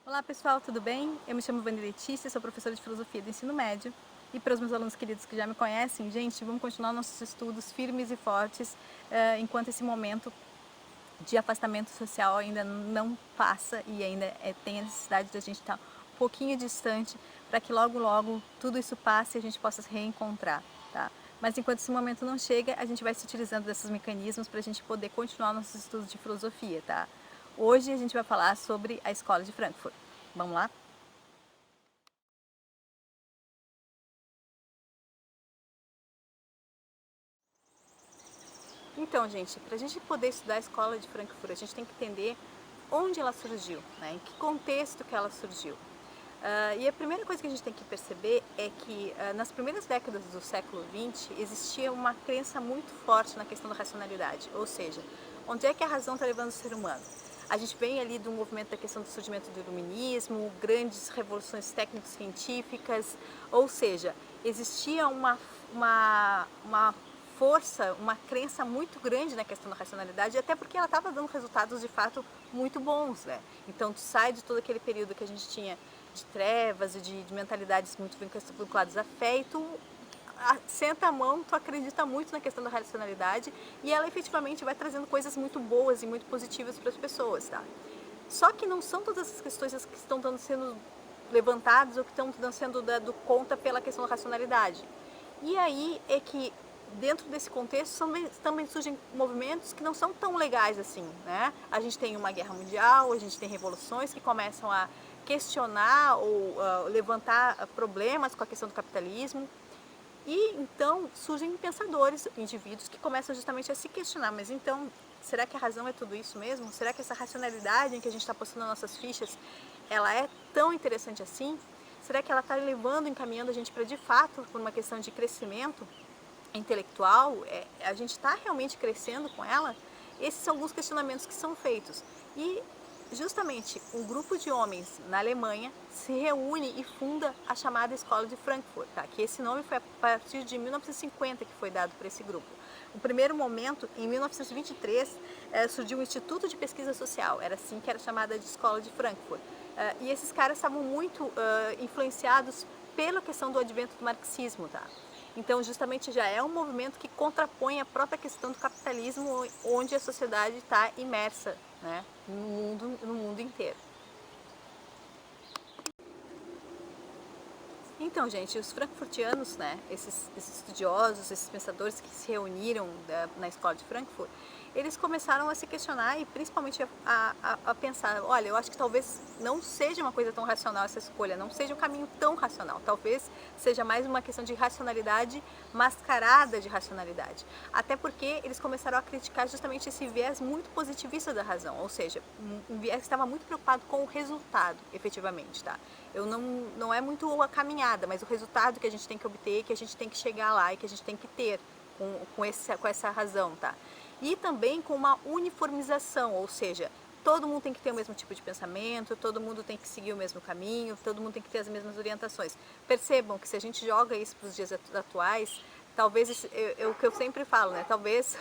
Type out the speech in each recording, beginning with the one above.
Olá pessoal, tudo bem? Eu me chamo Vani Letícia, sou professora de filosofia do ensino médio. E para os meus alunos queridos que já me conhecem, gente, vamos continuar nossos estudos firmes e fortes enquanto esse momento de afastamento social ainda não passa e ainda tem a necessidade de a gente estar um pouquinho distante para que logo logo tudo isso passe e a gente possa se reencontrar, tá? Mas enquanto esse momento não chega, a gente vai se utilizando desses mecanismos para a gente poder continuar nossos estudos de filosofia, tá? Hoje a gente vai falar sobre a Escola de Frankfurt. Vamos lá? Então, gente, para a gente poder estudar a Escola de Frankfurt, a gente tem que entender onde ela surgiu, né? Em que contexto que ela surgiu. E a primeira coisa que a gente tem que perceber é que nas primeiras décadas do século XX existia uma crença muito forte na questão da racionalidade, ou seja, onde é que a razão está levando o ser humano? A gente vem ali do movimento da questão do surgimento do iluminismo, grandes revoluções técnico-científicas, ou seja, existia uma força, uma crença muito grande na questão da racionalidade, até porque ela estava dando resultados de fato muito bons, né? Então tu sai de todo aquele período que a gente tinha de trevas e de mentalidades muito vinculadas à fé e tu senta a mão, tu acredita muito na questão da racionalidade e ela efetivamente vai trazendo coisas muito boas e muito positivas para as pessoas, tá? Só que não são todas essas questões que estão sendo levantadas ou que estão sendo dado conta pela questão da racionalidade. E aí é que dentro desse contexto também surgem movimentos que não são tão legais assim, né? A gente tem uma guerra mundial, a gente tem revoluções que começam a questionar ou levantar problemas com a questão do capitalismo. E então surgem pensadores, indivíduos que começam justamente a se questionar, mas então, será que a razão é tudo isso mesmo? Será que essa racionalidade em que a gente está postando nas nossas fichas, ela é tão interessante assim? Será que ela está levando, encaminhando a gente para de fato, por uma questão de crescimento intelectual? A gente está realmente crescendo com ela? Esses são alguns questionamentos que são feitos. E justamente um grupo de homens na Alemanha se reúne e funda a chamada Escola de Frankfurt, tá? Que esse nome foi a partir de 1950 que foi dado para esse grupo. No primeiro momento, em 1923, surgiu o Instituto de Pesquisa Social, era assim que era chamada de Escola de Frankfurt. E esses caras estavam muito influenciados pela questão do advento do marxismo, tá? Então, justamente já é um movimento que contrapõe a própria questão do capitalismo, onde a sociedade está imersa, né, no mundo inteiro. Então, gente, os frankfurtianos, né, esses estudiosos, esses pensadores que se reuniram na escola de Frankfurt, eles começaram a se questionar e principalmente a pensar, olha, eu acho que talvez não seja uma coisa tão racional essa escolha, não seja um caminho tão racional, talvez seja mais uma questão de racionalidade mascarada de racionalidade. Até porque eles começaram a criticar justamente esse viés muito positivista da razão, ou seja, um viés que estava muito preocupado com o resultado, efetivamente, tá? Não é muito a caminhada, mas o resultado que a gente tem que obter, que a gente tem que chegar lá e que a gente tem que ter com essa razão, tá? E também com uma uniformização, ou seja, todo mundo tem que ter o mesmo tipo de pensamento, todo mundo tem que seguir o mesmo caminho, todo mundo tem que ter as mesmas orientações. Percebam que se a gente joga isso para os dias atuais, talvez, o que eu sempre falo, né? Talvez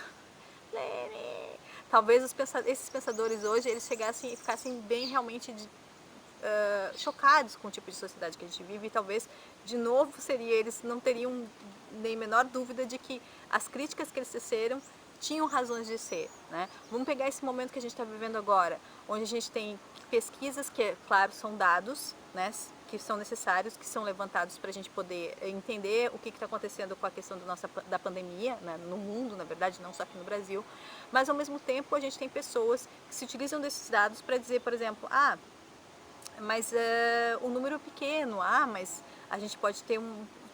esses pensadores hoje, eles chegassem e ficassem bem realmente chocados com o tipo de sociedade que a gente vive e talvez, de novo, eles não teriam nem menor dúvida de que as críticas que eles teceram tinham razões de ser, né? Vamos pegar esse momento que a gente está vivendo agora, onde a gente tem pesquisas que, claro, são dados, né, que são necessários, que são levantados para a gente poder entender o que está acontecendo com a questão da pandemia, né, no mundo, na verdade, não só aqui no Brasil, mas ao mesmo tempo a gente tem pessoas que se utilizam desses dados para dizer, por exemplo, mas o número é pequeno, mas a gente pode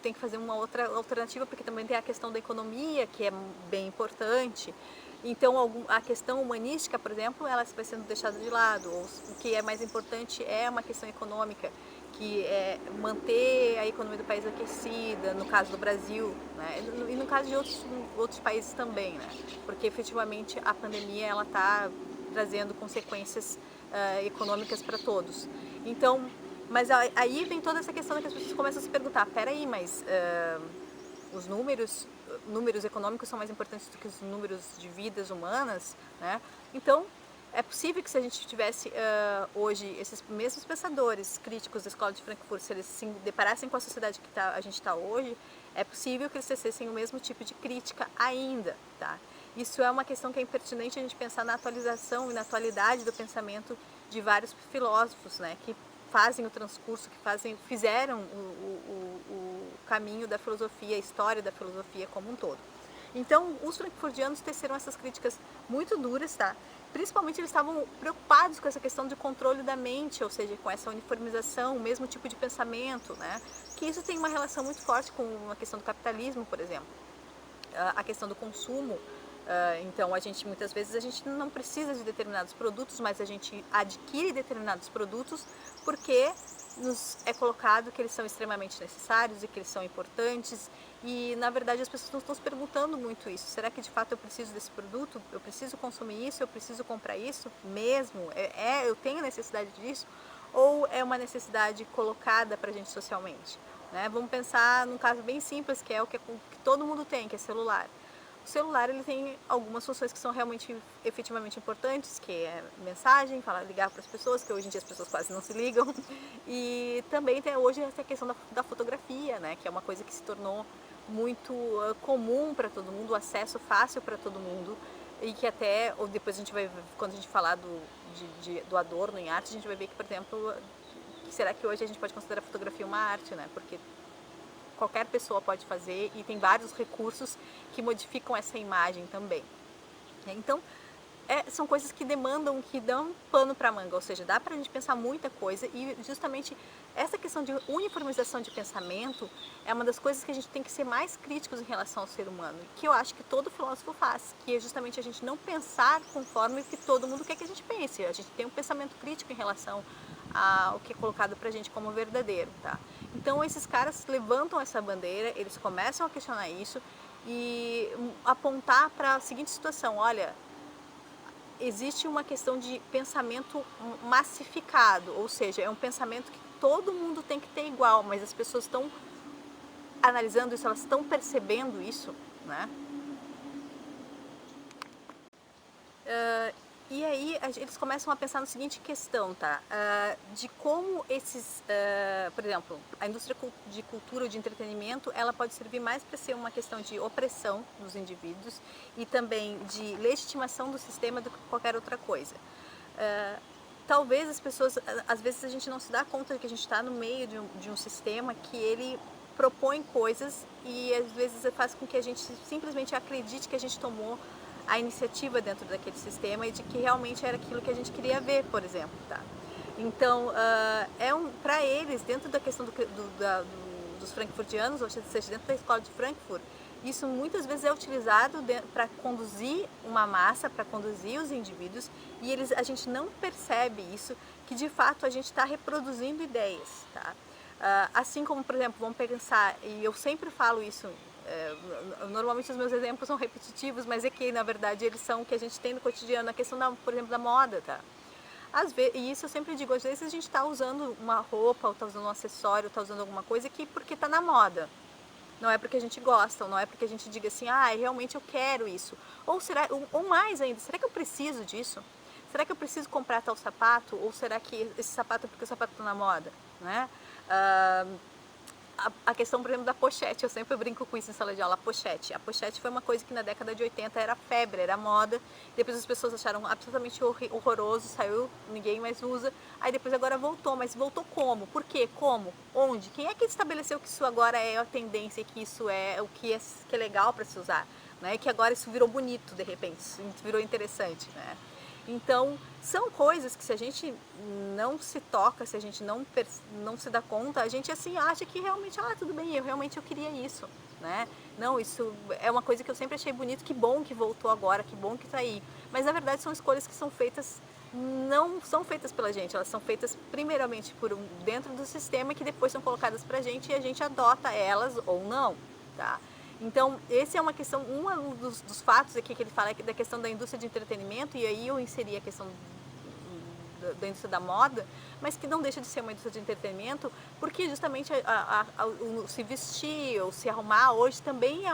tem que fazer uma outra alternativa, porque também tem a questão da economia, que é bem importante. Então, a questão humanística, por exemplo, ela vai sendo deixada de lado. Ou, o que é mais importante é uma questão econômica, que é manter a economia do país aquecida, no caso do Brasil, né? E no caso de outros países também, né? Porque efetivamente a pandemia ela está trazendo consequências econômicas para todos. Então, mas aí vem toda essa questão que as pessoas começam a se perguntar, peraí, mas os números econômicos são mais importantes do que os números de vidas humanas, né? Então, É possível que se a gente tivesse hoje esses mesmos pensadores críticos da escola de Frankfurt, se eles se deparassem com a sociedade que a gente está hoje, é possível que eles tecessem o mesmo tipo de crítica ainda, tá? Isso é uma questão que é pertinente a gente pensar na atualização e na atualidade do pensamento de vários filósofos, né, que fazem o transcurso, fizeram o caminho da filosofia, a história da filosofia como um todo. Então, os frankfurtianos teceram essas críticas muito duras, tá? Principalmente eles estavam preocupados com essa questão de controle da mente, ou seja, com essa uniformização, o mesmo tipo de pensamento, né? Que isso tem uma relação muito forte com a questão do capitalismo, por exemplo. A questão do consumo. Então, muitas vezes a gente não precisa de determinados produtos, mas a gente adquire determinados produtos porque nos é colocado que eles são extremamente necessários e que eles são importantes, e na verdade as pessoas não estão se perguntando muito isso. Será que de fato eu preciso desse produto? Eu preciso consumir isso? Eu preciso comprar isso mesmo? Eu tenho necessidade disso? Ou é uma necessidade colocada para a gente socialmente? Né? Vamos pensar num caso bem simples, que é o que todo mundo tem, que é celular. O celular ele tem algumas funções que são realmente efetivamente importantes, que é mensagem, ligar para as pessoas, que hoje em dia as pessoas quase não se ligam. E também tem hoje essa questão da fotografia, né, que é uma coisa que se tornou muito comum para todo mundo, acesso fácil para todo mundo, e que até, ou depois a gente vai, quando a gente falar do Adorno em arte, a gente vai ver que, por exemplo, será que hoje a gente pode considerar a fotografia uma arte, né, porque qualquer pessoa pode fazer e tem vários recursos que modificam essa imagem também. Então, são coisas que demandam, que dão pano para manga, ou seja, dá para a gente pensar muita coisa, e justamente essa questão de uniformização de pensamento é uma das coisas que a gente tem que ser mais críticos em relação ao ser humano, que eu acho que todo filósofo faz, que é justamente a gente não pensar conforme o que todo mundo quer que a gente pense, a gente tem um pensamento crítico em relação ao que é colocado para a gente como verdadeiro, tá? Então esses caras levantam essa bandeira, eles começam a questionar isso e apontar para a seguinte situação: olha, existe uma questão de pensamento massificado, ou seja, é um pensamento que todo mundo tem que ter igual, mas as pessoas estão analisando isso, elas estão percebendo isso, né? E aí eles começam a pensar na seguinte questão, tá? De como por exemplo, a indústria de cultura ou de entretenimento, ela pode servir mais para ser uma questão de opressão dos indivíduos e também de legitimação do sistema do que qualquer outra coisa. Talvez as pessoas, às vezes a gente não se dá conta de que a gente está no meio de um sistema que ele propõe coisas e às vezes faz com que a gente simplesmente acredite que a gente tomou a iniciativa dentro daquele sistema e de que realmente era aquilo que a gente queria ver, por exemplo, tá? Então, para eles, dentro da questão dos frankfurtianos, ou seja, dentro da escola de Frankfurt, isso muitas vezes é utilizado para conduzir uma massa, para conduzir os indivíduos, e a gente não percebe isso, que de fato a gente está reproduzindo ideias, tá? Assim como, por exemplo, vamos pensar, e eu sempre falo isso, normalmente os meus exemplos são repetitivos, mas é que na verdade eles são o que a gente tem no cotidiano, a questão por exemplo, da moda, tá? E isso eu sempre digo, às vezes a gente está usando uma roupa, ou está usando um acessório, ou está usando alguma coisa porque está na moda. Não é porque a gente gosta, ou não é porque a gente diga assim, realmente eu quero isso. Ou mais ainda, será que eu preciso disso? Será que eu preciso comprar tal sapato? Ou será que esse sapato é porque o sapato está na moda? Né? A questão, por exemplo, da pochete, eu sempre brinco com isso em sala de aula, a pochete. A pochete foi uma coisa que na década de 80 era febre, era moda, depois as pessoas acharam absolutamente horroroso, saiu, ninguém mais usa, aí depois agora voltou, mas voltou como? Por quê? Como? Onde? Quem é que estabeleceu que isso agora é a tendência, que isso é o que é legal para se usar? Né? Que agora isso virou bonito, de repente, isso virou interessante, né? Então, são coisas que se a gente não se toca, se a gente não se dá conta, a gente assim acha que realmente, tudo bem, eu queria isso, né? Não, isso é uma coisa que eu sempre achei bonito, que bom que voltou agora, que bom que tá aí. Mas na verdade são escolhas que são feitas, não são feitas pela gente, elas são feitas primeiramente dentro do sistema, que depois são colocadas pra gente e a gente adota elas ou não, tá? Então, esse é uma questão, dos fatos aqui que ele fala é da questão da indústria de entretenimento, e aí eu inseri a questão da indústria da moda, mas que não deixa de ser uma indústria de entretenimento, porque justamente o se vestir ou se arrumar hoje também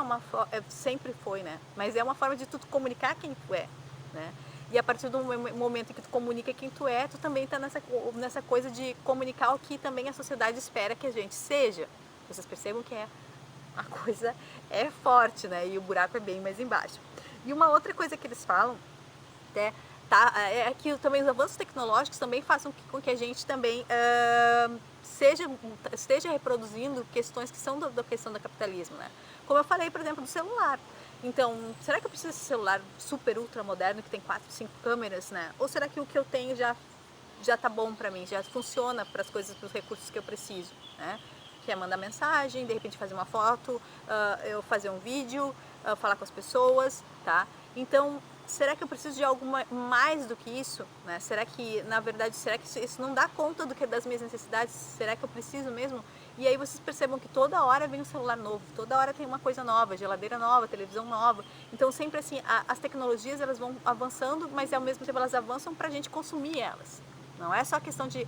sempre foi, né? Mas é uma forma de tu comunicar quem tu é, né? E a partir do momento em que tu comunica quem tu é, tu também está nessa coisa de comunicar o que também a sociedade espera que a gente seja. Vocês percebam que a coisa é forte, né? E o buraco é bem mais embaixo. E uma outra coisa que eles falam até, é que também os avanços tecnológicos também façam com que a gente também esteja reproduzindo questões que são da questão do capitalismo, né? Como eu falei, por exemplo, do celular. Então, será que eu preciso desse celular super ultra moderno que tem 4, 5 câmeras, né? Ou será que o que eu tenho já tá bom para mim, já funciona para as coisas, para os recursos que eu preciso, né? Que é mandar mensagem, de repente fazer uma foto, eu fazer um vídeo, falar com as pessoas, tá? Então, será que eu preciso de algo mais do que isso, né? Será que, na verdade, será que isso não dá conta das minhas necessidades? Será que eu preciso mesmo? E aí vocês percebam que toda hora vem um celular novo, toda hora tem uma coisa nova, geladeira nova, televisão nova. Então sempre assim, as tecnologias elas vão avançando, mas ao mesmo tempo elas avançam para a gente consumir elas. Não é só questão de,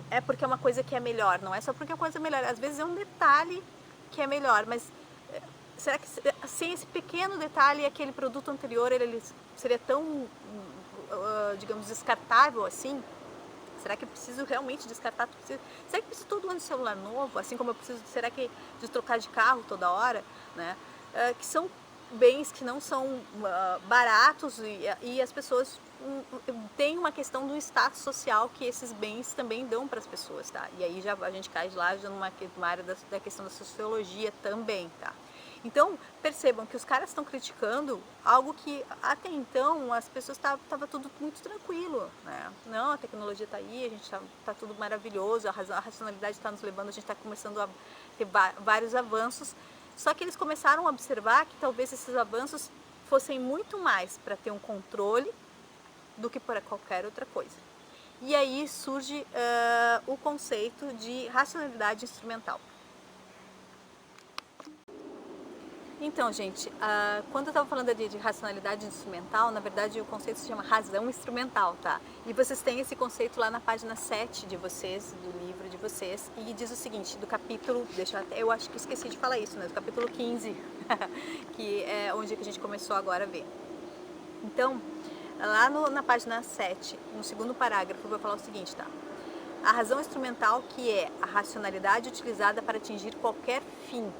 é porque é uma coisa que é melhor, não é só porque é uma coisa melhor. Às vezes é um detalhe que é melhor, mas será que sem esse pequeno detalhe aquele produto anterior ele seria tão, digamos, descartável assim? Será que eu preciso realmente descartar? Será que eu preciso todo ano de celular novo? Assim como eu preciso, será que de trocar de carro toda hora? Né? Que são bens que não são baratos e as pessoas têm uma questão do status social que esses bens também dão para as pessoas, tá? E aí a gente cai lá já numa área da questão da sociologia também, tá? Então, percebam que os caras estão criticando algo que até então as pessoas tava tudo muito tranquilo, né? Não, a tecnologia está aí, a gente tá tudo maravilhoso, a racionalidade está nos levando, a gente está começando a ter vários avanços. Só que eles começaram a observar que talvez esses avanços fossem muito mais para ter um controle do que para qualquer outra coisa. E aí surge o conceito de racionalidade instrumental. Então, gente, quando eu estava falando de racionalidade instrumental, na verdade o conceito se chama razão instrumental, tá? E vocês têm esse conceito lá na página 7 de vocês, do livro de vocês, e diz o seguinte, do capítulo, eu acho que esqueci de falar isso, né? Do capítulo 15, que é onde a gente começou agora a ver. Então, lá na página 7, no segundo parágrafo, eu vou falar o seguinte, tá? A razão instrumental, que é a racionalidade utilizada para atingir qualquer fim.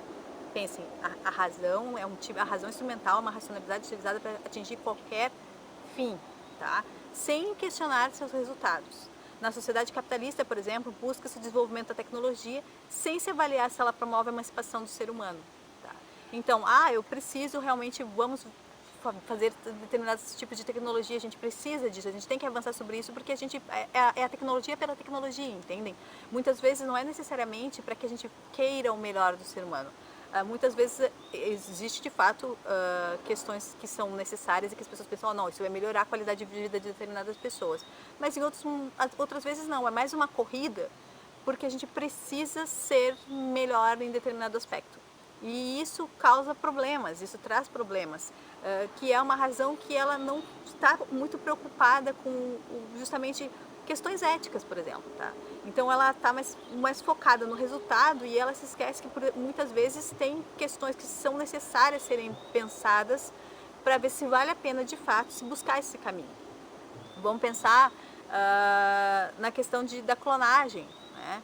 Pensem, a razão a razão instrumental é uma racionalidade utilizada para atingir qualquer fim, tá? Sem questionar seus resultados. Na sociedade capitalista, por exemplo, busca-se o desenvolvimento da tecnologia sem se avaliar se ela promove a emancipação do ser humano. Tá? Então, eu preciso realmente, vamos fazer determinados tipos de tecnologia, a gente precisa disso, a gente tem que avançar sobre isso porque a gente é a tecnologia pela tecnologia, entendem? Muitas vezes não é necessariamente para que a gente queira o melhor do ser humano. Muitas vezes existe de fato questões que são necessárias e que as pessoas pensam, não, isso vai melhorar a qualidade de vida de determinadas pessoas. Mas em outras vezes não, é mais uma corrida porque a gente precisa ser melhor em determinado aspecto. E isso causa problemas, isso traz problemas, que é uma razão que ela não está muito preocupada com justamente questões éticas, por exemplo, tá? Então ela está mais focada no resultado e ela se esquece que muitas vezes tem questões que são necessárias serem pensadas para ver se vale a pena de fato se buscar esse caminho. Vamos pensar na questão da clonagem, né?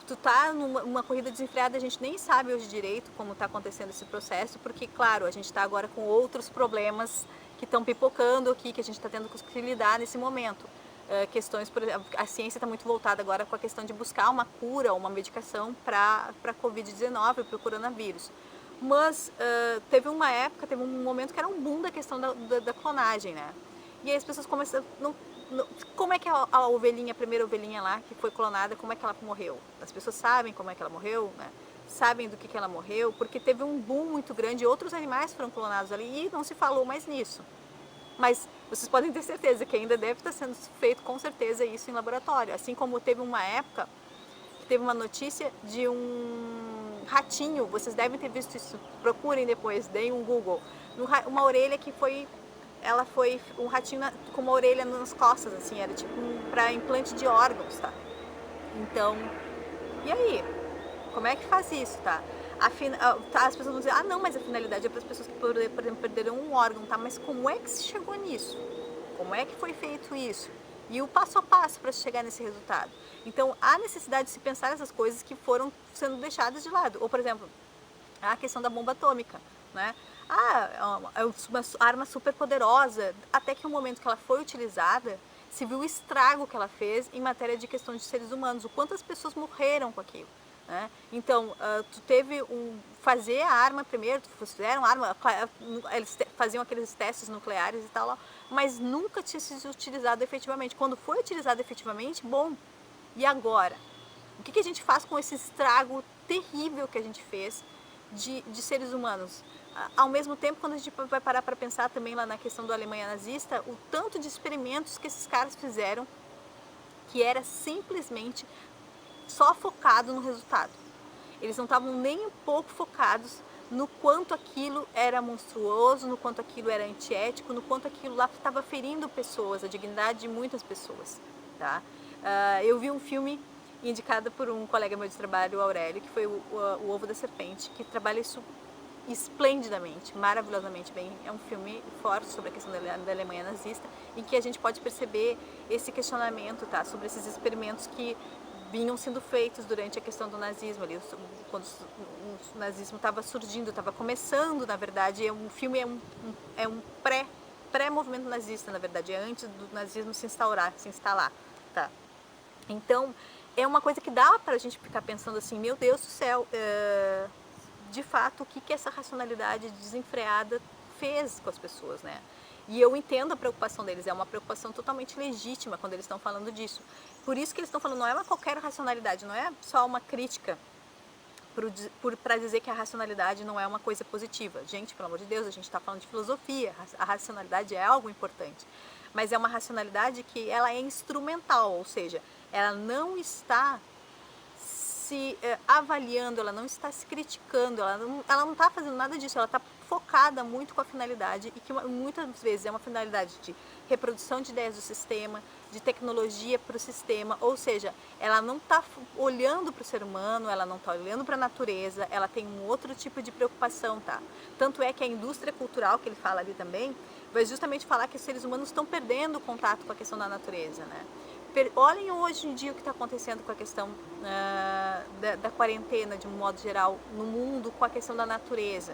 Tu tá numa corrida desenfreada, a gente nem sabe hoje direito como está acontecendo esse processo, porque, claro, a gente está agora com outros problemas que estão pipocando aqui, que a gente está tendo que lidar nesse momento. Questões, por exemplo, a ciência está muito voltada agora com a questão de buscar uma cura, uma medicação para a Covid-19, para o coronavírus. Mas teve um momento que era um boom da questão da clonagem, né? E aí as pessoas começaram... Como é que a ovelhinha, a primeira ovelhinha lá que foi clonada, como é que ela morreu? As pessoas sabem como é que ela morreu, né? Sabem do que ela morreu, porque teve um boom muito grande, outros animais foram clonados ali e não se falou mais nisso. Mas vocês podem ter certeza que ainda deve estar sendo feito com certeza isso em laboratório. Assim como teve uma época que teve uma notícia de um ratinho, vocês devem ter visto isso, procurem depois, deem um Google, uma orelha que foi um ratinho com uma orelha nas costas, assim, era tipo para implante de órgãos, tá? Então, e aí? Como é que faz isso, tá? As pessoas vão dizer, não, mas a finalidade é para as pessoas que, por exemplo, perderam um órgão, tá? Mas como é que se chegou nisso? como é que foi feito isso e o passo a passo para chegar nesse resultado. Então, há necessidade de se pensar essas coisas que foram sendo deixadas de lado. Ou, por exemplo, a questão da bomba atômica, né? É uma arma super poderosa, até que o momento que ela foi utilizada, se viu o estrago que ela fez em matéria de questão de seres humanos, o quanto as pessoas morreram com aquilo. Né? Então, tu teve fazer a arma primeiro, fizeram arma, eles faziam aqueles testes nucleares e tal, mas nunca tinha sido utilizado efetivamente. Quando foi utilizado efetivamente, bom, e agora? O que a gente faz com esse estrago terrível que a gente fez de seres humanos? Ao mesmo tempo, quando a gente vai parar para pensar também lá na questão da Alemanha nazista, o tanto de experimentos que esses caras fizeram, que era simplesmente só focado no resultado. Eles não estavam nem um pouco focados no quanto aquilo era monstruoso, no quanto aquilo era antiético, no quanto aquilo lá estava ferindo pessoas, a dignidade de muitas pessoas. Tá? Eu vi um filme indicado por um colega meu de trabalho, o Aurélio, que foi o Ovo da Serpente, que trabalha isso esplendidamente, maravilhosamente bem. É um filme forte sobre a questão da Alemanha nazista, em que a gente pode perceber esse questionamento, tá, sobre esses experimentos que vinham sendo feitos durante a questão do nazismo, ali, quando o nazismo estava surgindo, estava começando, na verdade. O filme é um pré-movimento nazista, na verdade, é antes do nazismo se instalar, tá? Então, é uma coisa que dá para a gente ficar pensando assim, meu Deus do céu, de fato, o que essa racionalidade desenfreada fez com as pessoas, né? E eu entendo a preocupação deles, é uma preocupação totalmente legítima quando eles estão falando disso. Por isso que eles estão falando, não é uma qualquer racionalidade, não é só uma crítica para dizer que a racionalidade não é uma coisa positiva. Gente, pelo amor de Deus, a gente está falando de filosofia, a racionalidade é algo importante. Mas é uma racionalidade que ela é instrumental, ou seja, ela não está se avaliando, ela não está se criticando, ela não está fazendo nada disso, ela está focada muito com a finalidade, e que muitas vezes é uma finalidade de reprodução de ideias do sistema, de tecnologia para o sistema, ou seja, ela não está olhando para o ser humano, ela não está olhando para a natureza, ela tem um outro tipo de preocupação, tá? Tanto é que a indústria cultural, que ele fala ali também, vai justamente falar que os seres humanos estão perdendo o contato com a questão da natureza, né? Olhem hoje em dia o que está acontecendo com a questão da quarentena, de um modo geral, no mundo, com a questão da natureza.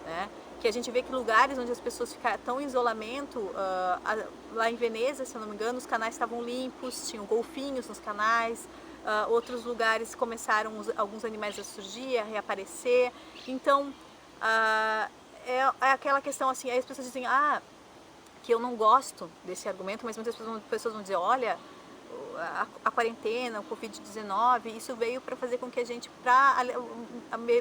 Né? Que a gente vê que lugares onde as pessoas estão em isolamento, lá em Veneza, se eu não me engano, os canais estavam limpos, tinham golfinhos nos canais, outros lugares começaram alguns animais a surgir, a reaparecer. Então, é aquela questão assim, aí as pessoas dizem, que eu não gosto desse argumento, mas muitas pessoas vão dizer, olha, a quarentena, o Covid-19, isso veio para fazer com que a gente, para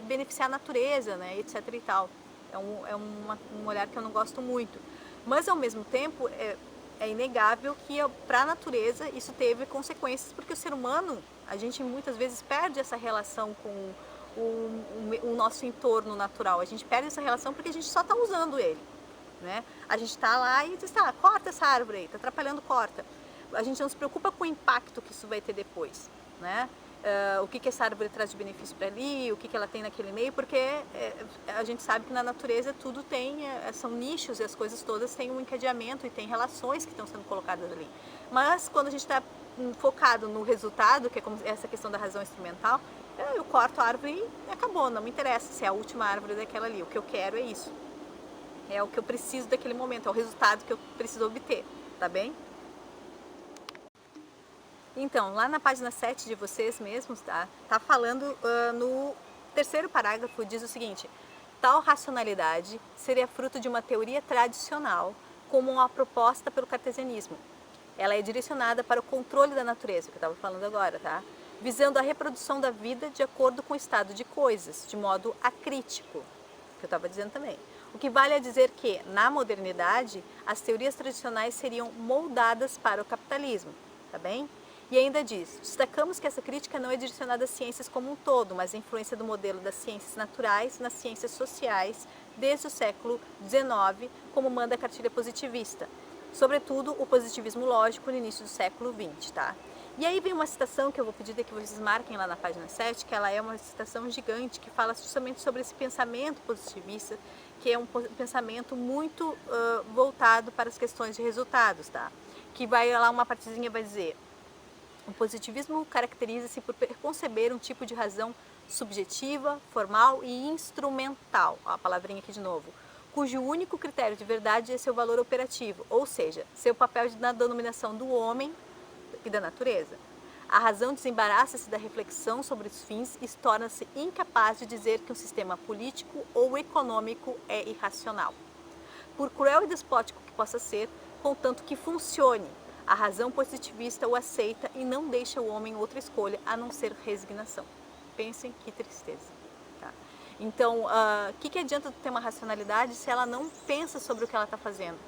beneficiar a natureza, né, etc e tal. É um olhar que eu não gosto muito. Mas, ao mesmo tempo, é inegável que para a natureza isso teve consequências, porque o ser humano, a gente muitas vezes perde essa relação com o nosso entorno natural. A gente perde essa relação porque a gente só está usando ele. Né? A gente está lá e diz, corta essa árvore aí, está atrapalhando, corta. A gente não se preocupa com o impacto que isso vai ter depois, né? O que essa árvore traz de benefício para ali, o que ela tem naquele meio, porque a gente sabe que na natureza tudo tem, são nichos e as coisas todas têm um encadeamento e tem relações que estão sendo colocadas ali. Mas quando a gente está focado no resultado, que é como essa questão da razão instrumental, eu corto a árvore e acabou, não me interessa se é a última árvore daquela ali, o que eu quero é isso. É o que eu preciso daquele momento, é o resultado que eu preciso obter, tá bem? Então, lá na página 7 de vocês mesmos, tá falando no terceiro parágrafo, diz o seguinte: tal racionalidade seria fruto de uma teoria tradicional, como uma proposta pelo cartesianismo. Ela é direcionada para o controle da natureza, que eu estava falando agora, tá? Visando a reprodução da vida de acordo com o estado de coisas, de modo acrítico, que eu estava dizendo também. O que vale a dizer que, na modernidade, as teorias tradicionais seriam moldadas para o capitalismo, tá bem? E ainda diz, destacamos que essa crítica não é direcionada às ciências como um todo, mas à influência do modelo das ciências naturais nas ciências sociais desde o século XIX, como manda a cartilha positivista. Sobretudo, o positivismo lógico no início do século XX, tá? E aí vem uma citação que eu vou pedir que vocês marquem lá na página 7, que ela é uma citação gigante, que fala justamente sobre esse pensamento positivista, que é um pensamento muito voltado para as questões de resultados, tá? Que vai lá uma partezinha vai dizer: o positivismo caracteriza-se por conceber um tipo de razão subjetiva, formal e instrumental, ó, a palavrinha aqui de novo, cujo único critério de verdade é seu valor operativo, ou seja, seu papel na denominação do homem e da natureza. A razão desembaraça-se da reflexão sobre os fins e torna-se incapaz de dizer que um sistema político ou econômico é irracional. Por cruel e despótico que possa ser, contanto que funcione, a razão positivista o aceita e não deixa o homem outra escolha a não ser resignação. Pensem que tristeza. Tá? Então, que adianta ter uma racionalidade se ela não pensa sobre o que ela está fazendo?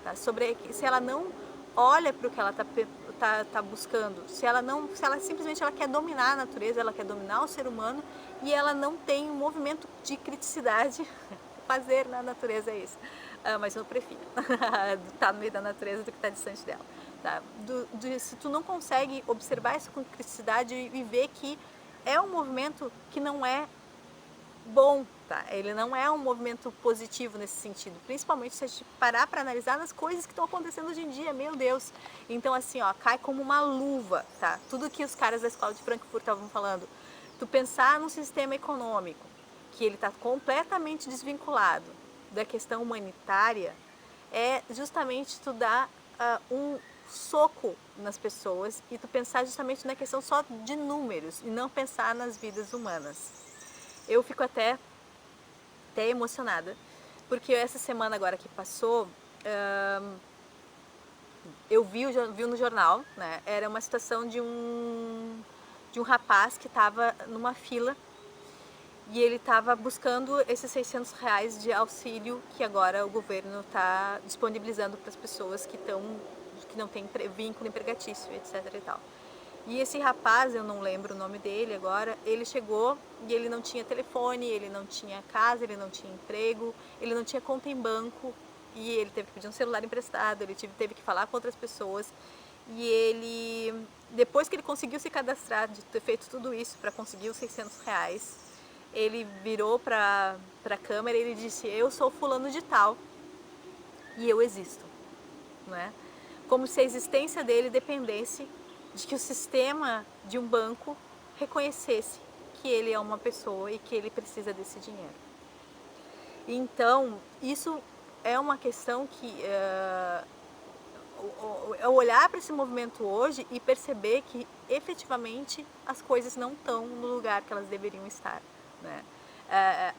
Tá? Se ela não olha para o que ela está buscando, se ela simplesmente ela quer dominar a natureza, ela quer dominar o ser humano e ela não tem um movimento de criticidade. Fazer na natureza é isso, mas eu prefiro estar no meio da natureza do que estar distante dela. Tá? Se tu não consegue observar isso com criticidade e ver que é um movimento que não é bom, tá? Ele não é um movimento positivo nesse sentido, principalmente se a gente parar para analisar nas coisas que estão acontecendo hoje em dia, meu Deus. Então assim, ó, cai como uma luva, tá? Tudo que os caras da escola de Frankfurt estavam falando. Tu pensar num sistema econômico que ele está completamente desvinculado da questão humanitária, é justamente tu dar um soco nas pessoas e tu pensar justamente na questão só de números e não pensar nas vidas humanas. Eu fico até emocionada, porque essa semana agora que passou, eu vi no jornal, né? Era uma situação de um rapaz que estava numa fila e ele estava buscando esses R$ 600 de auxílio que agora o governo está disponibilizando para as pessoas que não têm vínculo empregatício, etc. e tal. E esse rapaz, eu não lembro o nome dele agora, ele chegou e ele não tinha telefone, ele não tinha casa, ele não tinha emprego, ele não tinha conta em banco e ele teve que pedir um celular emprestado, ele teve que falar com outras pessoas. E ele, depois que ele conseguiu se cadastrar, de ter feito tudo isso para conseguir os R$ 600, ele virou para a câmera e ele disse: eu sou fulano de tal e eu existo, né? Como se a existência dele dependesse de que o sistema de um banco reconhecesse que ele é uma pessoa e que ele precisa desse dinheiro. Então, isso é uma questão que olhar para esse movimento hoje e perceber que efetivamente as coisas não estão no lugar que elas deveriam estar, né?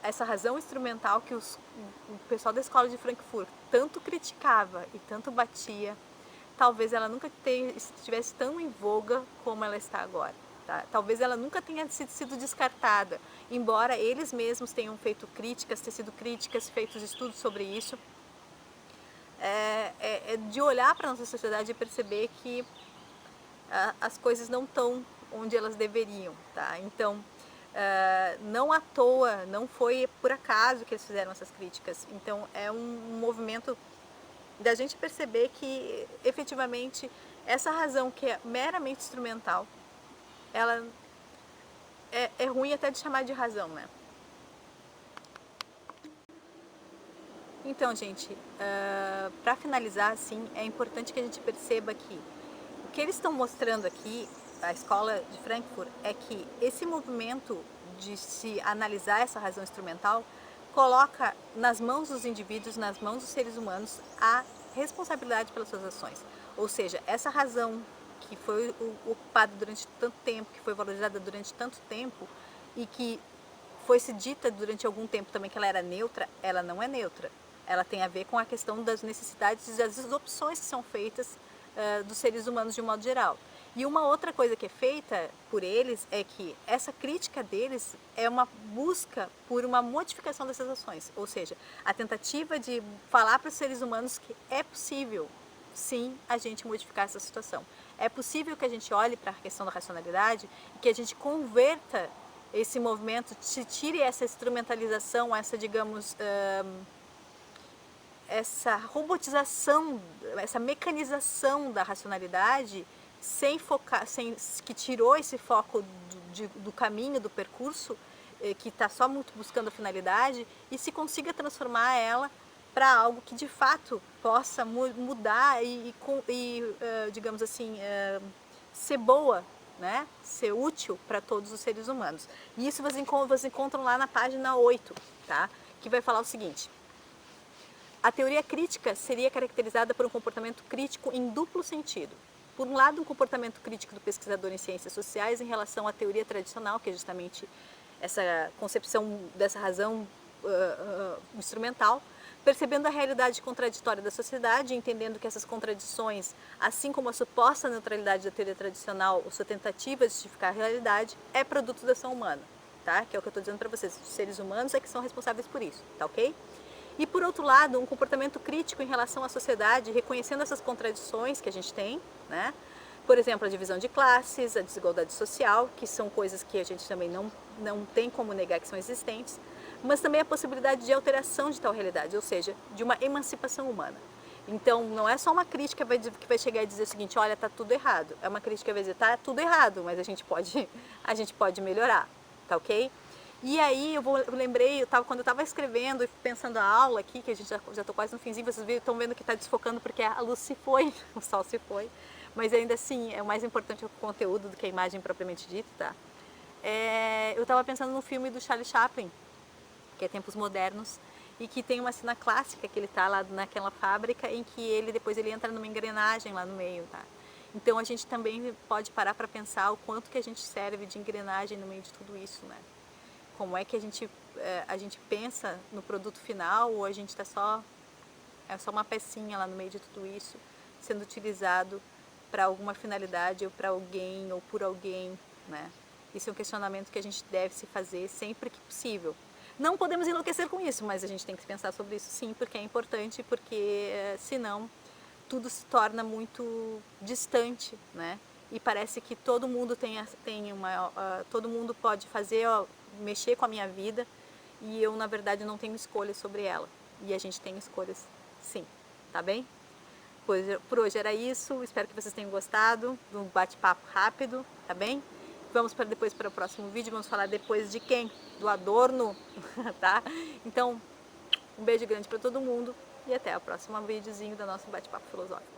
Essa razão instrumental que o pessoal da escola de Frankfurt tanto criticava e tanto batia, talvez ela nunca estivesse tão em voga como ela está agora. Tá? Talvez ela nunca tenha sido descartada, embora eles mesmos tenham feito críticas, feito estudos sobre isso. É de olhar para a nossa sociedade e perceber que as coisas não estão onde elas deveriam. Tá? Então, não à toa, não foi por acaso que eles fizeram essas críticas. Então, é um movimento da gente perceber que efetivamente essa razão que é meramente instrumental, ela é ruim até de chamar de razão, né? Então, gente, para finalizar, assim, é importante que a gente perceba que o que eles estão mostrando aqui, a escola de Frankfurt, é que esse movimento de se analisar essa razão instrumental coloca nas mãos dos indivíduos, nas mãos dos seres humanos, a responsabilidade pelas suas ações. Ou seja, essa razão que foi ocupada durante tanto tempo, que foi valorizada durante tanto tempo e que foi-se dita durante algum tempo também que ela era neutra, ela não é neutra. Ela tem a ver com a questão das necessidades e das opções que são feitas dos seres humanos de um modo geral. E uma outra coisa que é feita por eles é que essa crítica deles é uma busca por uma modificação dessas ações, ou seja, a tentativa de falar para os seres humanos que é possível, sim, a gente modificar essa situação. É possível que a gente olhe para a questão da racionalidade e que a gente converta esse movimento, se tire essa instrumentalização, essa, digamos, essa robotização, essa mecanização da racionalidade sem focar, que tirou esse foco do caminho, do percurso, que está só muito buscando a finalidade, e se consiga transformar ela para algo que de fato possa mudar digamos assim, ser boa, né? Ser útil para todos os seres humanos. E isso vocês encontram lá na página 8, tá? Que vai falar o seguinte: a teoria crítica seria caracterizada por um comportamento crítico em duplo sentido. Por um lado, um comportamento crítico do pesquisador em ciências sociais em relação à teoria tradicional, que é justamente essa concepção dessa razão instrumental, percebendo a realidade contraditória da sociedade, entendendo que essas contradições, assim como a suposta neutralidade da teoria tradicional, ou sua tentativa de justificar a realidade, é produto da ação humana, tá? Que é o que eu estou dizendo para vocês, os seres humanos é que são responsáveis por isso, tá ok? E por outro lado, um comportamento crítico em relação à sociedade, reconhecendo essas contradições que a gente tem, né? Por exemplo, a divisão de classes, a desigualdade social, que são coisas que a gente também não tem como negar que são existentes, mas também a possibilidade de alteração de tal realidade, ou seja, de uma emancipação humana. Então, não é só uma crítica que vai chegar e dizer o seguinte: olha, tá tudo errado. É uma crítica que vai dizer, tá tudo errado, mas a gente pode melhorar, tá ok? E aí eu lembrei, quando eu estava escrevendo e pensando a aula aqui, que a gente já tô quase no finzinho, vocês estão vendo que está desfocando porque a luz se foi, o sol se foi, mas ainda assim é o mais importante o conteúdo do que a imagem propriamente dita, tá? Eu estava pensando no filme do Charlie Chaplin, que é Tempos Modernos, e que tem uma cena clássica que ele está lá naquela fábrica em que depois ele entra numa engrenagem lá no meio, tá? Então a gente também pode parar para pensar o quanto que a gente serve de engrenagem no meio de tudo isso, né? Como é que a gente pensa no produto final, ou a gente é só uma pecinha lá no meio de tudo isso, sendo utilizado para alguma finalidade, ou para alguém, ou por alguém, né? Isso é um questionamento que a gente deve se fazer sempre que possível. Não podemos enlouquecer com isso, mas a gente tem que pensar sobre isso sim, porque é importante, porque senão tudo se torna muito distante, né? E parece que todo mundo todo mundo pode fazer, mexer com a minha vida, e eu na verdade não tenho escolha sobre ela. E a gente tem escolhas, sim, tá bem? Por hoje era isso, espero que vocês tenham gostado do bate-papo rápido, tá bem? Vamos depois para o próximo vídeo, vamos falar depois de quem? Do Adorno, tá? Então, um beijo grande para todo mundo e até o próximo videozinho do nosso bate-papo filosófico.